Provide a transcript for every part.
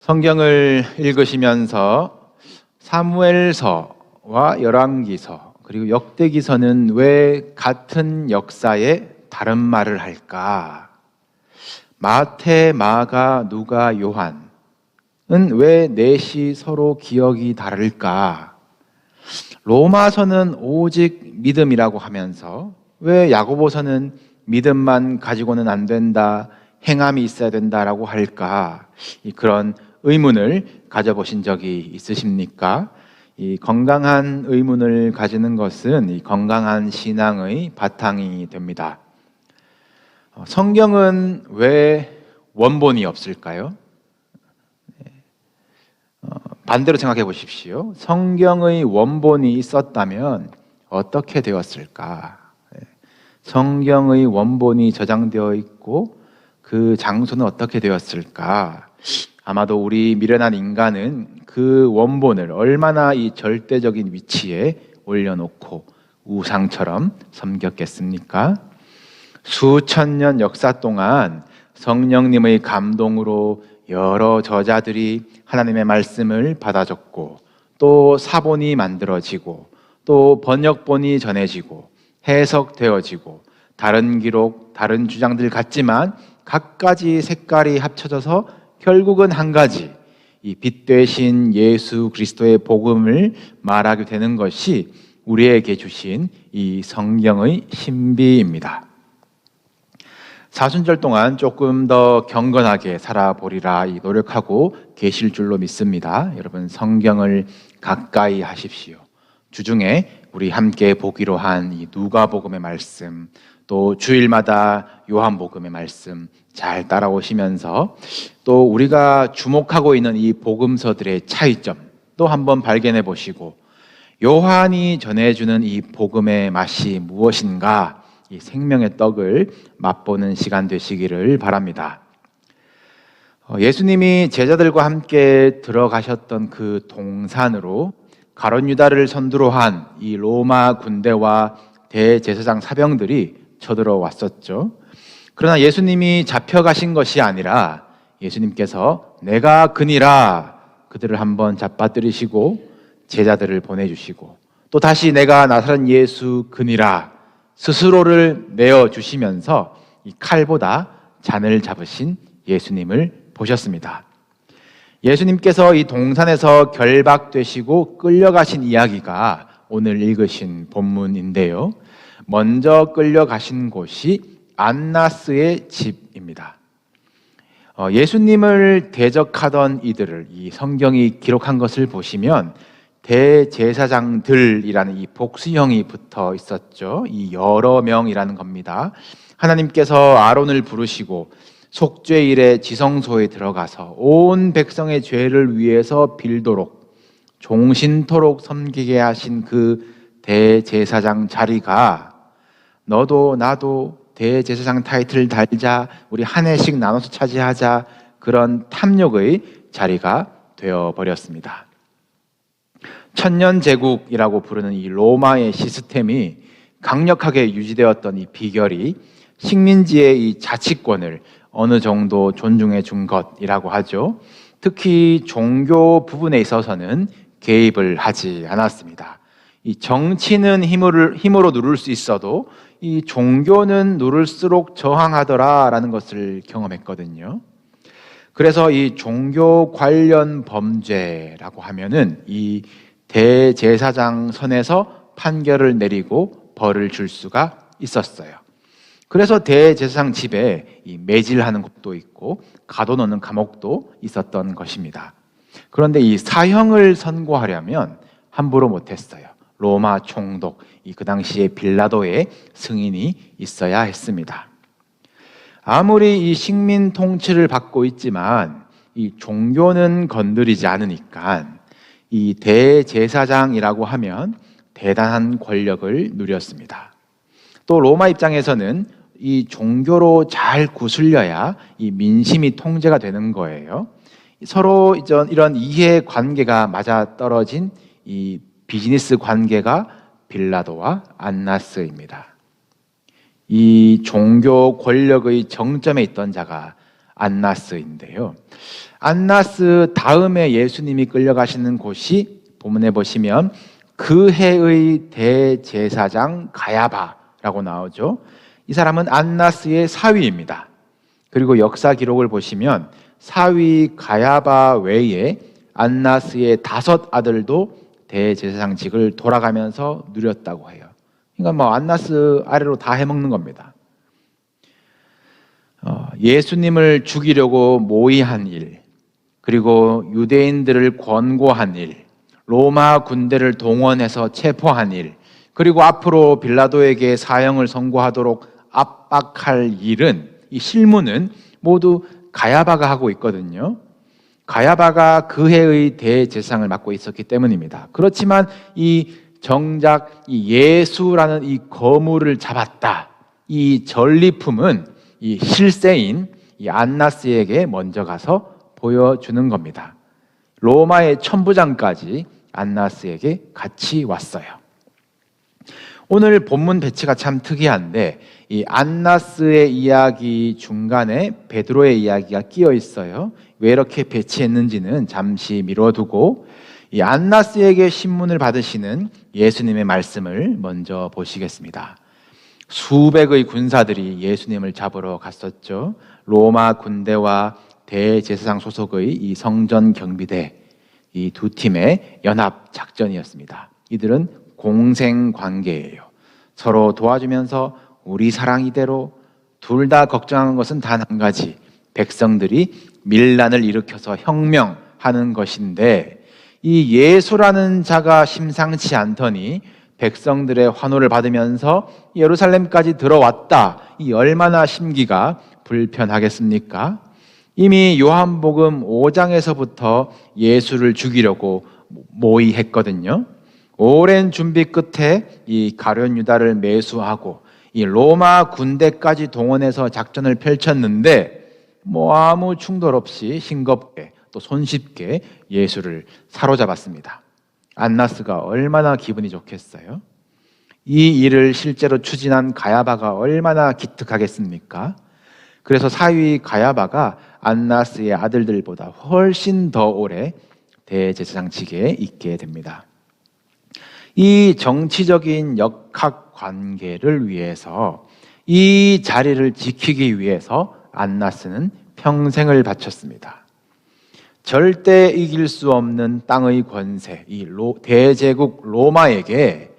성경을 읽으시면서 사무엘서와 열왕기서 그리고 역대기서는 왜 같은 역사에 다른 말을 할까? 마태, 마가, 누가, 요한은 왜 넷이 서로 기억이 다를까? 로마서는 오직 믿음이라고 하면서 왜 야고보서는 믿음만 가지고는 안 된다, 행함이 있어야 된다라고 할까? 그런 의문을 가져보신 적이 있으십니까? 이 건강한 의문을 가지는 것은 이 건강한 신앙의 바탕이 됩니다. 성경은 왜 원본이 없을까요? 반대로 생각해 보십시오. 성경의 원본이 있었다면 어떻게 되었을까? 성경의 원본이 저장되어 있고 그 장소는 어떻게 되었을까? 아마도 우리 미련한 인간은 그 원본을 얼마나 이 절대적인 위치에 올려놓고 우상처럼 섬겼겠습니까? 수천 년 역사 동안 성령님의 감동으로 여러 저자들이 하나님의 말씀을 받아 적고 또 사본이 만들어지고 또 번역본이 전해지고 해석되어지고 다른 기록, 다른 주장들 같지만 각가지 색깔이 합쳐져서 결국은 한 가지, 이 빛 되신 예수 그리스도의 복음을 말하게 되는 것이 우리에게 주신 이 성경의 신비입니다. 사순절 동안 조금 더 경건하게 살아보리라 노력하고 계실 줄로 믿습니다. 여러분 성경을 가까이 하십시오. 주중에 우리 함께 보기로 한 이 누가복음의 말씀, 또 주일마다 요한복음의 말씀 잘 따라오시면서 또 우리가 주목하고 있는 이 복음서들의 차이점 또 한번 발견해 보시고 요한이 전해주는 이 복음의 맛이 무엇인가, 이 생명의 떡을 맛보는 시간 되시기를 바랍니다. 예수님이 제자들과 함께 들어가셨던 그 동산으로 가룟 유다를 선두로 한 이 로마 군대와 대제사장 사병들이 쳐들어왔었죠. 그러나 예수님이 잡혀가신 것이 아니라 예수님께서 내가 그니라 그들을 한번 잡아들이시고 제자들을 보내주시고 또 다시 내가 나사렛 예수 그니라 스스로를 내어주시면서 이 칼보다 잔을 잡으신 예수님을 보셨습니다. 예수님께서 이 동산에서 결박되시고 끌려가신 이야기가 오늘 읽으신 본문인데요. 먼저 끌려가신 곳이 안나스의 집입니다. 예수님을 대적하던 이들을 이 성경이 기록한 것을 보시면 대제사장들이라는 이 복수형이 붙어 있었죠. 이 여러 명이라는 겁니다. 하나님께서 아론을 부르시고 속죄일에 지성소에 들어가서 온 백성의 죄를 위해서 빌도록 종신토록 섬기게 하신 그 대제사장 자리가 너도 나도 대제사장 타이틀 달자, 우리 한 해씩 나눠서 차지하자, 그런 탐욕의 자리가 되어버렸습니다. 천년제국이라고 부르는 이 로마의 시스템이 강력하게 유지되었던 이 비결이 식민지의 이 자치권을 어느 정도 존중해 준 것이라고 하죠. 특히 종교 부분에 있어서는 개입을 하지 않았습니다. 이 정치는 힘으로 누를 수 있어도 이 종교는 누를수록 저항하더라라는 것을 경험했거든요. 그래서 이 종교 관련 범죄라고 하면은 이 대제사장 선에서 판결을 내리고 벌을 줄 수가 있었어요. 그래서 대제사장 집에 이 매질하는 곳도 있고 가둬놓는 감옥도 있었던 것입니다. 그런데 이 사형을 선고하려면 함부로 못했어요. 로마 총독, 그 당시에 빌라도의 승인이 있어야 했습니다. 아무리 이 식민 통치를 받고 있지만 이 종교는 건드리지 않으니까 이 대제사장이라고 하면 대단한 권력을 누렸습니다. 또 로마 입장에서는 이 종교로 잘 구슬려야 이 민심이 통제가 되는 거예요. 서로 이런 이해 관계가 맞아떨어진 이 비즈니스 관계가 빌라도와 안나스입니다. 이 종교 권력의 정점에 있던 자가 안나스인데요. 안나스 다음에 예수님이 끌려가시는 곳이 본문에 보시면 그 해의 대제사장 가야바라고 나오죠. 이 사람은 안나스의 사위입니다. 그리고 역사 기록을 보시면 사위 가야바 외에 안나스의 5 아들도 대제사장직을 돌아가면서 누렸다고 해요. 그러니까 안나스 아래로 다 해먹는 겁니다. 예수님을 죽이려고 모의한 일, 그리고 유대인들을 권고한 일, 로마 군대를 동원해서 체포한 일, 그리고 앞으로 빌라도에게 사형을 선고하도록 압박할 일은, 이 실무는 모두 가야바가 하고 있거든요. 가야바가 그 해의 대제사장을 맡고 있었기 때문입니다. 그렇지만 정작 이 예수라는 이 거물을 잡았다, 이 전리품은 이 실세인 이 안나스에게 먼저 가서 보여주는 겁니다. 로마의 천부장까지 안나스에게 같이 왔어요. 오늘 본문 배치가 참 특이한데 이 안나스의 이야기 중간에 베드로의 이야기가 끼어 있어요. 왜 이렇게 배치했는지는 잠시 미뤄두고 이 안나스에게 신문을 받으시는 예수님의 말씀을 먼저 보시겠습니다. 수백의 군사들이 예수님을 잡으러 갔었죠. 로마 군대와 대제사장 소속의 이 성전 경비대, 이 2팀의 연합 작전이었습니다. 이들은 공생 관계예요. 서로 도와주면서 우리 사랑 이대로, 둘 다 걱정하는 것은 단 한 가지, 백성들이 밀란을 일으켜서 혁명하는 것인데, 이 예수라는 자가 심상치 않더니 백성들의 환호를 받으면서 예루살렘까지 들어왔다. 이 얼마나 심기가 불편하겠습니까? 이미 요한복음 5장에서부터 예수를 죽이려고 모의했거든요. 오랜 준비 끝에 이 가룟 유다를 매수하고 이 로마 군대까지 동원해서 작전을 펼쳤는데 아무 충돌 없이 싱겁게 또 손쉽게 예수를 사로잡았습니다. 안나스가 얼마나 기분이 좋겠어요? 이 일을 실제로 추진한 가야바가 얼마나 기특하겠습니까? 그래서 사위 가야바가 안나스의 아들들보다 훨씬 더 오래 대제사장직에 있게 됩니다. 이 정치적인 역학 관계를 위해서, 이 자리를 지키기 위해서 안나스는 평생을 바쳤습니다. 절대 이길 수 없는 땅의 권세, 이 대제국 로마에게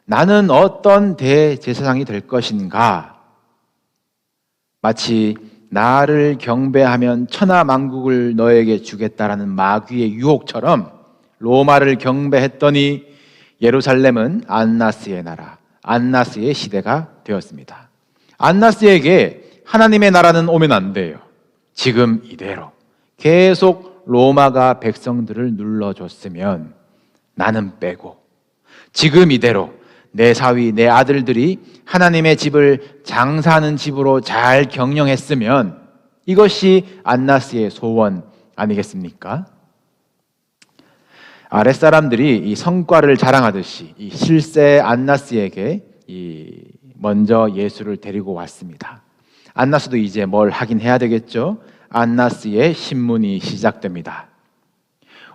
나는 어떤 대제사장이 될 것인가? 마치 나를 경배하면 천하만국을 너에게 주겠다라는 마귀의 유혹처럼 로마를 경배했더니 예루살렘은 안나스의 나라, 안나스의 시대가 되었습니다. 안나스에게 하나님의 나라는 오면 안 돼요. 지금 이대로 계속 로마가 백성들을 눌러줬으면 나는 빼고, 지금 이대로 내 사위, 내 아들들이 하나님의 집을 장사하는 집으로 잘 경영했으면 이것이 안나스의 소원 아니겠습니까? 아랫사람들이 이 성과를 자랑하듯이 이 실세 안나스에게 먼저 예수를 데리고 왔습니다. 안나스도 이제 뭘 하긴 해야 되겠죠? 안나스의 신문이 시작됩니다.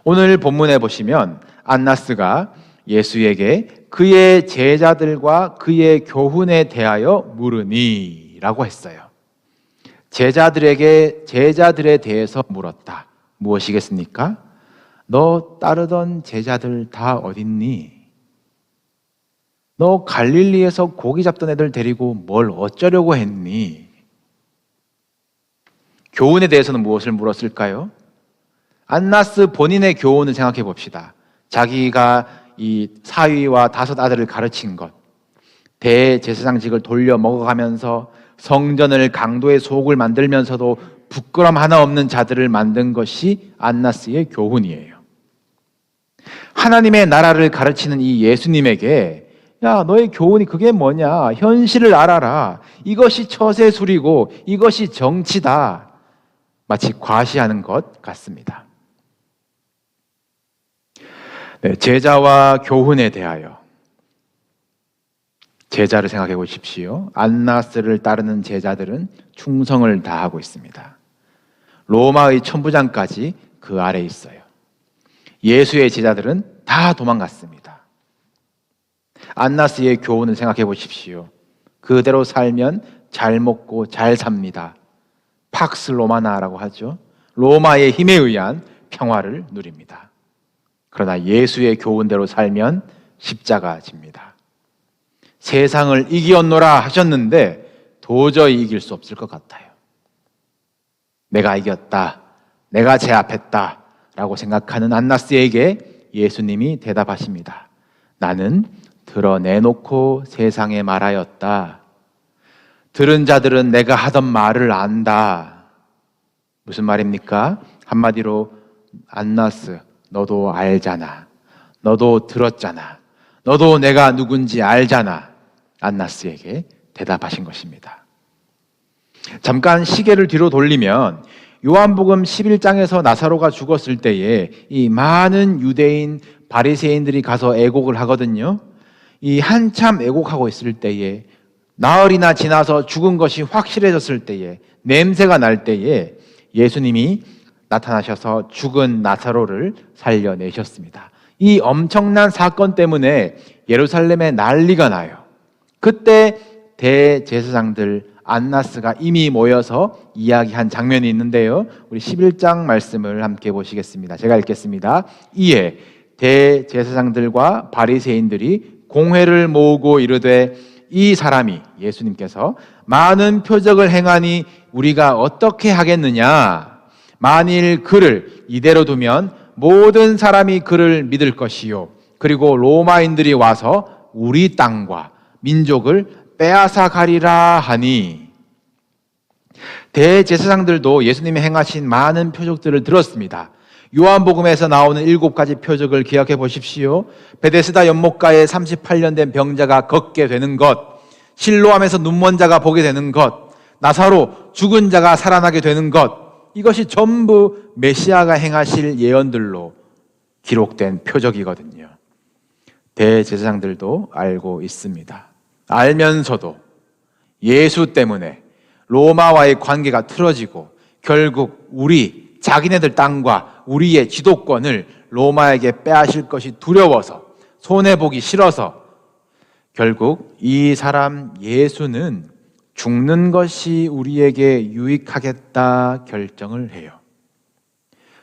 오늘 본문에 보시면 안나스가 예수에게 그의 제자들과 그의 교훈에 대하여 물으니 라고 했어요. 제자들에 대해서 물었다. 무엇이겠습니까? 너 따르던 제자들 다 어딨니? 너 갈릴리에서 고기 잡던 애들 데리고 뭘 어쩌려고 했니? 교훈에 대해서는 무엇을 물었을까요? 안나스 본인의 교훈을 생각해 봅시다. 자기가 이 사위와 5 아들을 가르친 것, 대제사장직을 돌려 먹어가면서 성전을 강도의 속을 만들면서도 부끄럼 하나 없는 자들을 만든 것이 안나스의 교훈이에요. 하나님의 나라를 가르치는 이 예수님에게 야, 너의 교훈이 그게 뭐냐? 현실을 알아라. 이것이 처세술이고 이것이 정치다. 마치 과시하는 것 같습니다. 네, 제자와 교훈에 대하여 제자를 생각해 보십시오. 안나스를 따르는 제자들은 충성을 다하고 있습니다. 로마의 천부장까지 그 아래에 있어요. 예수의 제자들은 다 도망갔습니다. 안나스의 교훈을 생각해 보십시오. 그대로 살면 잘 먹고 잘 삽니다. 팍스 로마나라고 하죠. 로마의 힘에 의한 평화를 누립니다. 그러나 예수의 교훈대로 살면 십자가 집니다. 세상을 이기었노라 하셨는데 도저히 이길 수 없을 것 같아요. 내가 이겼다, 내가 제압했다 라고 생각하는 안나스에게 예수님이 대답하십니다. 나는 드러내놓고 세상에 말하였다. 들은 자들은 내가 하던 말을 안다. 무슨 말입니까? 한마디로 안나스, 너도 알잖아. 너도 들었잖아. 너도 내가 누군지 알잖아. 안나스에게 대답하신 것입니다. 잠깐 시계를 뒤로 돌리면 요한복음 11장에서 나사로가 죽었을 때에 이 많은 유대인 바리새인들이 가서 애곡을 하거든요. 이 한참 애곡하고 있을 때에 나흘이나 지나서 죽은 것이 확실해졌을 때에 냄새가 날 때에 예수님이 나타나셔서 죽은 나사로를 살려내셨습니다. 이 엄청난 사건 때문에 예루살렘에 난리가 나요. 그때 대제사장들 안나스가 이미 모여서 이야기한 장면이 있는데요. 우리 11장 말씀을 함께 보시겠습니다. 제가 읽겠습니다. 이에 대제사장들과 바리새인들이 공회를 모으고 이르되 이 사람이 예수님께서 많은 표적을 행하니 우리가 어떻게 하겠느냐? 만일 그를 이대로 두면 모든 사람이 그를 믿을 것이요. 그리고 로마인들이 와서 우리 땅과 민족을 빼앗아 가리라 하니. 대제사장들도 예수님이 행하신 많은 표적들을 들었습니다. 요한복음에서 나오는 7가지 표적을 기억해 보십시오. 베데스다 연못가에 38년 된 병자가 걷게 되는 것, 실로암에서 눈먼 자가 보게 되는 것, 나사로 죽은 자가 살아나게 되는 것, 이것이 전부 메시아가 행하실 예언들로 기록된 표적이거든요. 대제사장들도 알고 있습니다. 알면서도 예수 때문에 로마와의 관계가 틀어지고 결국 자기네들 땅과 우리의 지도권을 로마에게 빼앗을 것이 두려워서 손해보기 싫어서 결국 이 사람 예수는 죽는 것이 우리에게 유익하겠다 결정을 해요.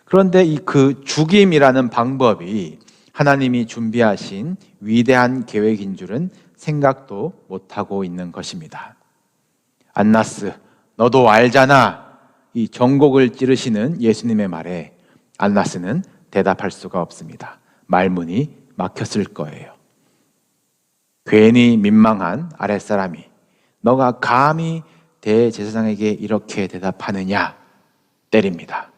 그런데 그 죽임이라는 방법이 하나님이 준비하신 위대한 계획인 줄은 생각도 못하고 있는 것입니다. 안나스, 너도 알잖아. 이 정곡을 찌르시는 예수님의 말에 안나스는 대답할 수가 없습니다. 말문이 막혔을 거예요. 괜히 민망한 아랫사람이 너가 감히 대제사장에게 이렇게 대답하느냐 때립니다.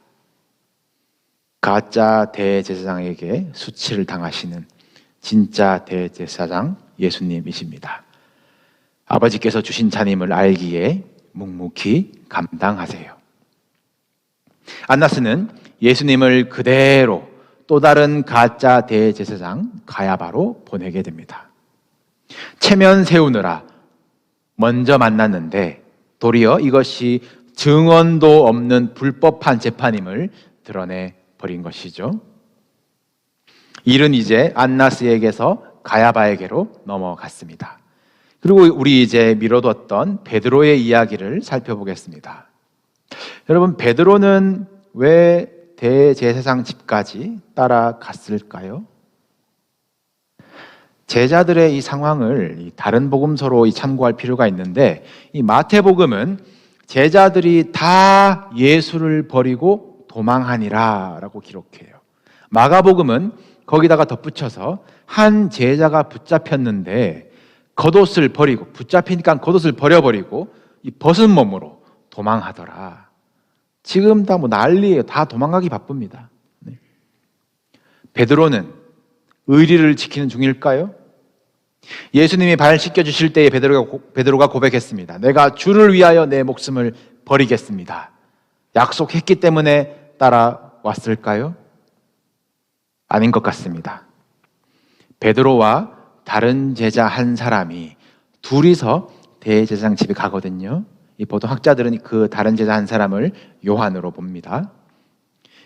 가짜 대제사장에게 수치를 당하시는 진짜 대제사장 예수님이십니다. 아버지께서 주신 자님을 알기에 묵묵히 감당하세요. 안나스는 예수님을 그대로 또 다른 가짜 대제사장 가야바로 보내게 됩니다. 체면 세우느라 먼저 만났는데 도리어 이것이 증언도 없는 불법한 재판임을 드러내 버린 것이죠. 일은 이제 안나스에게서 가야바에게로 넘어갔습니다. 그리고 우리 이제 미뤄뒀던 베드로의 이야기를 살펴보겠습니다. 여러분, 베드로는 왜 대제사장 집까지 따라갔을까요? 제자들의 이 상황을 다른 복음서로 참고할 필요가 있는데, 이 마태복음은 제자들이 다 예수를 버리고 도망하니라 라고 기록해요. 마가복음은 거기다가 덧붙여서 한 제자가 붙잡혔는데 겉옷을 버리고, 붙잡히니까 겉옷을 버려버리고 이 벗은 몸으로 도망하더라. 지금 다 난리예요. 다 도망가기 바쁩니다. 베드로는 의리를 지키는 중일까요? 예수님이 발 씻겨주실 때에 베드로가 고백했습니다. 내가 주를 위하여 내 목숨을 버리겠습니다. 약속했기 때문에 따라왔을까요? 아닌 것 같습니다. 베드로와 다른 제자 한 사람이 둘이서 대제사장 집에 가거든요. 이 보통 학자들은 그 다른 제자 한 사람을 요한으로 봅니다.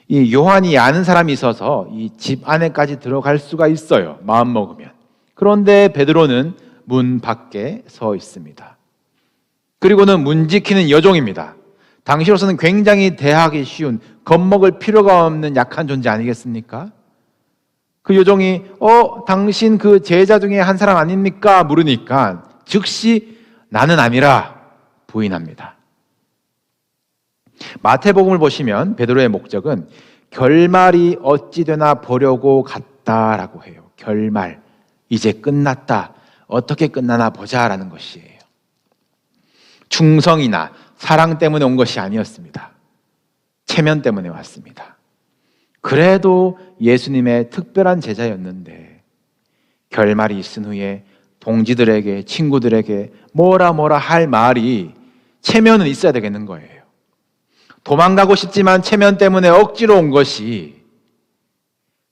이 요한이 아는 사람이 있어서 이 집 안에까지 들어갈 수가 있어요. 마음 먹으면. 그런데 베드로는 문 밖에 서 있습니다. 그리고는 문 지키는 여종입니다. 당시로서는 굉장히 대하기 쉬운, 겁먹을 필요가 없는 약한 존재 아니겠습니까? 그 여종이 당신 그 제자 중에 한 사람 아닙니까? 물으니까 즉시 나는 아니라 부인합니다. 마태복음을 보시면 베드로의 목적은 결말이 어찌 되나 보려고 갔다라고 해요. 결말, 이제 끝났다. 어떻게 끝나나 보자라는 것이에요. 충성이나 사랑 때문에 온 것이 아니었습니다. 체면 때문에 왔습니다. 그래도 예수님의 특별한 제자였는데 결말이 있은 후에 동지들에게, 친구들에게 뭐라 할 말이 체면은 있어야 되겠는 거예요. 도망가고 싶지만 체면 때문에 억지로 온 것이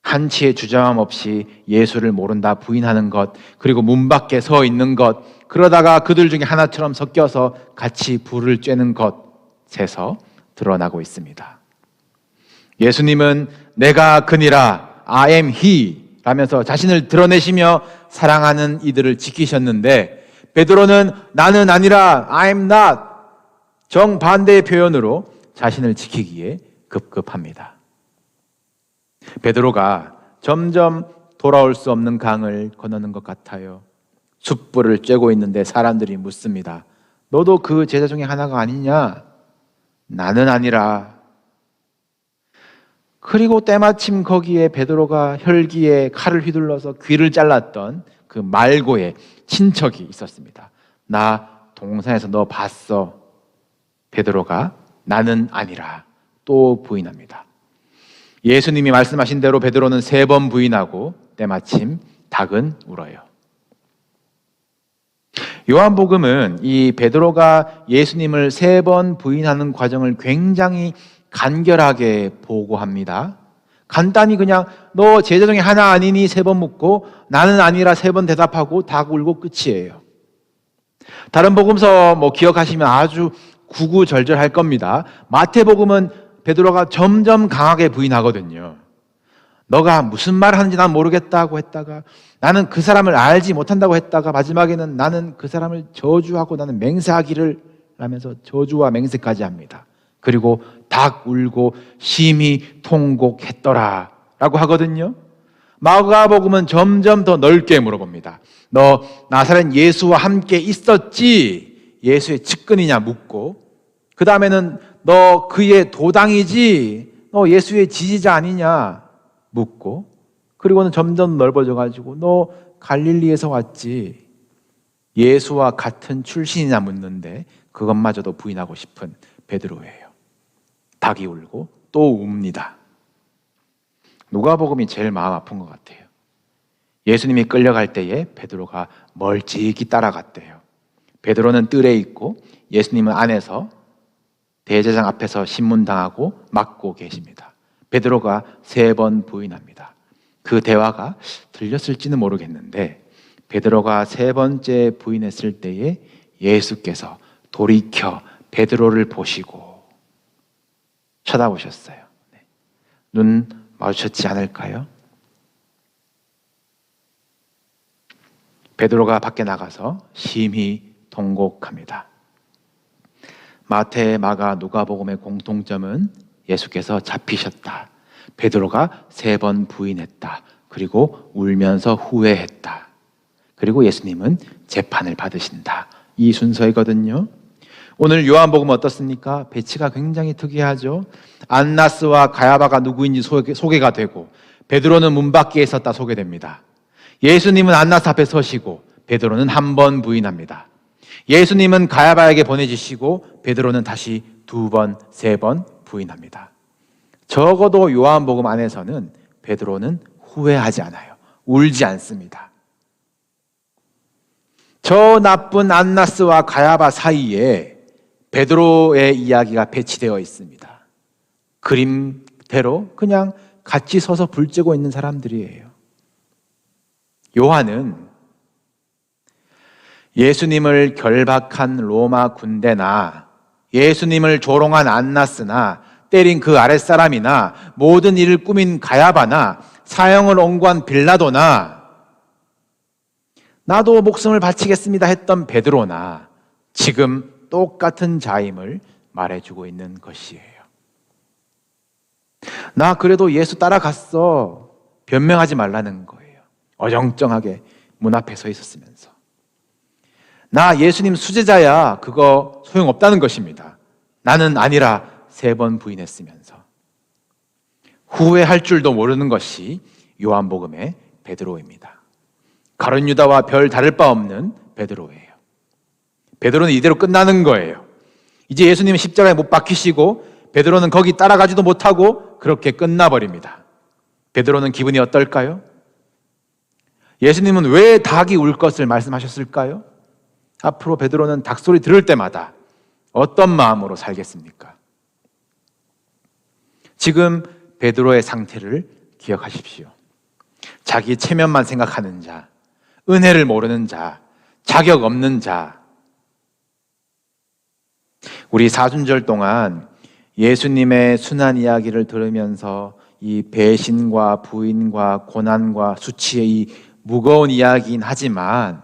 한치의 주저함 없이 예수를 모른다 부인하는 것, 그리고 문 밖에 서 있는 것, 그러다가 그들 중에 하나처럼 섞여서 같이 불을 쬐는 것에서 드러나고 있습니다. 예수님은 내가 그니라, I am he 라면서 자신을 드러내시며 사랑하는 이들을 지키셨는데 베드로는 나는 아니라 I am not, 정반대의 표현으로 자신을 지키기에 급급합니다. 베드로가 점점 돌아올 수 없는 강을 건너는 것 같아요. 숯불을 쬐고 있는데 사람들이 묻습니다. 너도 그 제자 중에 하나가 아니냐? 나는 아니라. 그리고 때마침 거기에 베드로가 혈기에 칼을 휘둘러서 귀를 잘랐던 그 말고의 친척이 있었습니다. 나 동산에서 너 봤어. 베드로가 나는 아니라 또 부인합니다. 예수님이 말씀하신 대로 베드로는 3번 부인하고 때마침 닭은 울어요. 요한복음은 이 베드로가 예수님을 3번 부인하는 과정을 굉장히 간결하게 보고합니다. 간단히 그냥 너 제자 중에 하나 아니니 3번 묻고 나는 아니라 3번 대답하고 닭 울고 끝이에요. 다른 복음서 기억하시면 아주 구구절절할 겁니다. 마태복음은 베드로가 점점 강하게 부인하거든요. 너가 무슨 말 하는지 난 모르겠다고 했다가 나는 그 사람을 알지 못한다고 했다가 마지막에는 나는 그 사람을 저주하고 나는 맹세하기를 하면서 저주와 맹세까지 합니다. 그리고 닭 울고 심히 통곡했더라 라고 하거든요. 마가복음은 점점 더 넓게 물어봅니다. 너 나사렛 예수와 함께 있었지? 예수의 측근이냐 묻고, 그 다음에는 너 그의 도당이지? 너 예수의 지지자 아니냐 묻고, 그리고는 점점 넓어져가지고 너 갈릴리에서 왔지? 예수와 같은 출신이냐 묻는데 그것마저도 부인하고 싶은 베드로예요. 닭이 울고 또 웁니다. 누가복음이 제일 마음 아픈 것 같아요. 예수님이 끌려갈 때에 베드로가 멀찍이 따라갔대요. 베드로는 뜰에 있고 예수님은 안에서 대제사장 앞에서 신문당하고 맞고 계십니다. 베드로가 3번 부인합니다. 그 대화가 들렸을지는 모르겠는데 베드로가 3번째 부인했을 때에 예수께서 돌이켜 베드로를 보시고 쳐다보셨어요. 눈 마주쳤지 않을까요? 베드로가 밖에 나가서 심히 통곡합니다. 마태, 마가, 누가복음의 공통점은 예수께서 잡히셨다. 베드로가 3번 부인했다. 그리고 울면서 후회했다. 그리고 예수님은 재판을 받으신다. 이 순서이거든요. 오늘 요한복음 어떻습니까? 배치가 굉장히 특이하죠. 안나스와 가야바가 누구인지 소개가 되고 베드로는 문 밖에 있었다 소개됩니다. 예수님은 안나스 앞에 서시고 베드로는 1번 부인합니다. 예수님은 가야바에게 보내주시고 베드로는 다시 2번, 3번 부인합니다. 적어도 요한복음 안에서는 베드로는 후회하지 않아요. 울지 않습니다. 저 나쁜 안나스와 가야바 사이에 베드로의 이야기가 배치되어 있습니다. 그림대로 그냥 같이 서서 불 쬐고 있는 사람들이에요. 요한은 예수님을 결박한 로마 군대나 예수님을 조롱한 안나스나 때린 그 아랫사람이나 모든 일을 꾸민 가야바나 사형을 온고한 빌라도나 나도 목숨을 바치겠습니다 했던 베드로나 지금 똑같은 자임을 말해주고 있는 것이에요. 나 그래도 예수 따라갔어. 변명하지 말라는 거예요. 어정쩡하게 문 앞에 서 있었으면서. 나 예수님 수제자야. 그거 소용없다는 것입니다. 나는 아니라 3번 부인했으면서. 후회할 줄도 모르는 것이 요한복음의 베드로입니다. 가룟 유다와 별 다를 바 없는 베드로예요. 베드로는 이대로 끝나는 거예요. 이제 예수님은 십자가에 못 박히시고 베드로는 거기 따라가지도 못하고 그렇게 끝나버립니다. 베드로는 기분이 어떨까요? 예수님은 왜 닭이 울 것을 말씀하셨을까요? 앞으로 베드로는 닭소리 들을 때마다 어떤 마음으로 살겠습니까? 지금 베드로의 상태를 기억하십시오. 자기 체면만 생각하는 자, 은혜를 모르는 자, 자격 없는 자. 우리 사순절 동안 예수님의 순환 이야기를 들으면서 이 배신과 부인과 고난과 수치의 이 무거운 이야기긴 하지만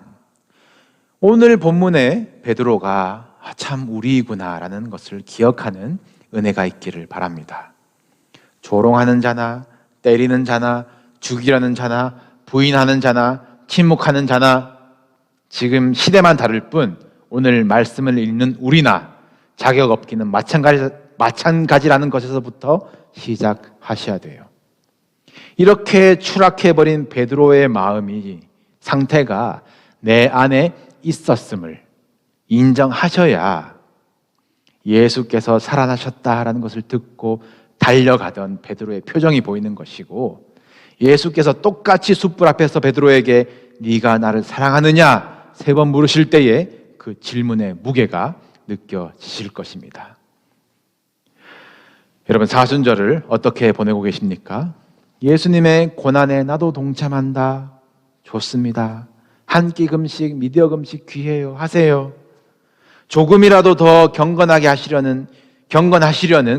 오늘 본문에 베드로가 참 우리구나라는 것을 기억하는 은혜가 있기를 바랍니다. 조롱하는 자나 때리는 자나 죽이려는 자나 부인하는 자나 침묵하는 자나 지금 시대만 다를 뿐 오늘 말씀을 읽는 우리나 자격 없기는 마찬가지라는 것에서부터 시작하셔야 돼요. 이렇게 추락해버린 베드로의 마음이 상태가 내 안에 있었음을 인정하셔야 예수께서 살아나셨다라는 것을 듣고 달려가던 베드로의 표정이 보이는 것이고 예수께서 똑같이 숯불 앞에서 베드로에게 네가 나를 사랑하느냐 3번 물으실 때에 그 질문의 무게가 느껴지실 것입니다. 여러분 사순절을 어떻게 보내고 계십니까? 예수님의 고난에 나도 동참한다. 좋습니다. 한 끼 금식, 미디어 금식 귀해요. 하세요. 조금이라도 더 경건하시려는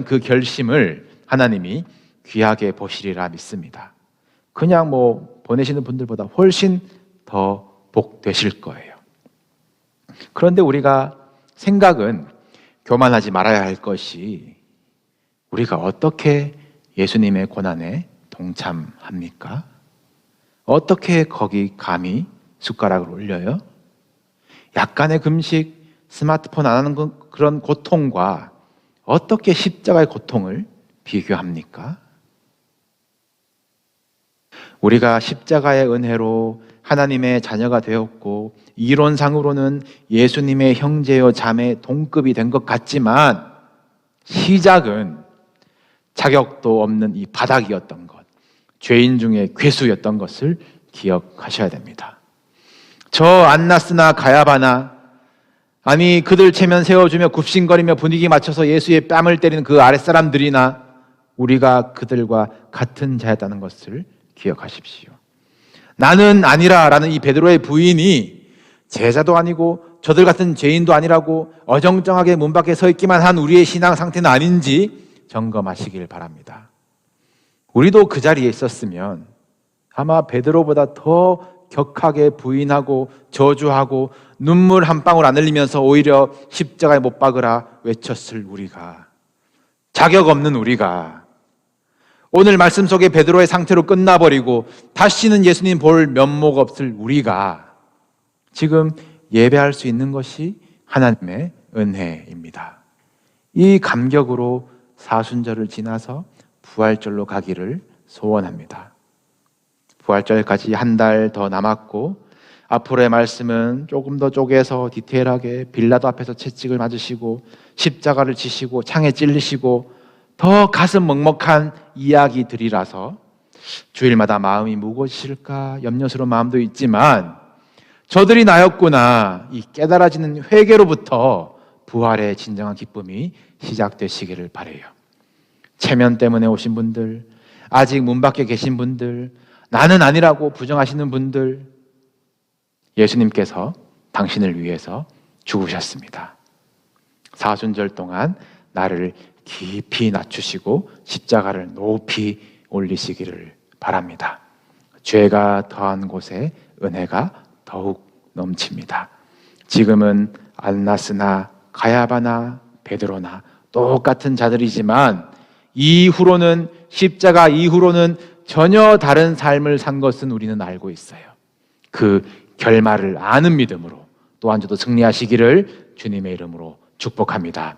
그 결심을 하나님이 귀하게 보시리라 믿습니다. 그냥 보내시는 분들보다 훨씬 더 복되실 거예요. 그런데 우리가 생각은 교만하지 말아야 할 것이 우리가 어떻게 예수님의 고난에 동참합니까? 어떻게 거기 감히 숟가락을 올려요? 약간의 금식, 스마트폰 안 하는 그런 고통과 어떻게 십자가의 고통을 비교합니까? 우리가 십자가의 은혜로 하나님의 자녀가 되었고 이론상으로는 예수님의 형제요 자매 동급이 된 것 같지만 시작은 자격도 없는 이 바닥이었던 것, 죄인 중에 괴수였던 것을 기억하셔야 됩니다. 저 안나스나 가야바나 아니 그들 체면 세워주며 굽신거리며 분위기 맞춰서 예수의 뺨을 때리는 그 아랫사람들이나 우리가 그들과 같은 자였다는 것을 기억하십시오. 나는 아니라 라는 이 베드로의 부인이 제자도 아니고 저들 같은 죄인도 아니라고 어정쩡하게 문 밖에 서 있기만 한 우리의 신앙 상태는 아닌지 점검하시길 바랍니다. 우리도 그 자리에 있었으면 아마 베드로보다 더 격하게 부인하고 저주하고 눈물 한 방울 안 흘리면서 오히려 십자가에 못 박으라 외쳤을 우리가, 자격 없는 우리가 오늘 말씀 속에 베드로의 상태로 끝나버리고 다시는 예수님 볼 면목 없을 우리가 지금 예배할 수 있는 것이 하나님의 은혜입니다. 이 감격으로 사순절을 지나서 부활절로 가기를 소원합니다. 부활절까지 한 달 더 남았고 앞으로의 말씀은 조금 더 쪼개서 디테일하게 빌라도 앞에서 채찍을 맞으시고 십자가를 지시고 창에 찔리시고 더 가슴 먹먹한 이야기들이라서 주일마다 마음이 무거워질까 염려스러운 마음도 있지만 저들이 나였구나 이 깨달아지는 회개로부터 부활의 진정한 기쁨이 시작되시기를 바라요. 체면 때문에 오신 분들, 아직 문 밖에 계신 분들, 나는 아니라고 부정하시는 분들, 예수님께서 당신을 위해서 죽으셨습니다. 사순절 동안 나를 깊이 낮추시고 십자가를 높이 올리시기를 바랍니다. 죄가 더한 곳에 은혜가 더욱 넘칩니다. 지금은 안나스나 가야바나 베드로나 똑같은 자들이지만 이후로는, 십자가 이후로는 전혀 다른 삶을 산 것은 우리는 알고 있어요. 그 결말을 아는 믿음으로 또한 저도 승리하시기를 주님의 이름으로 축복합니다.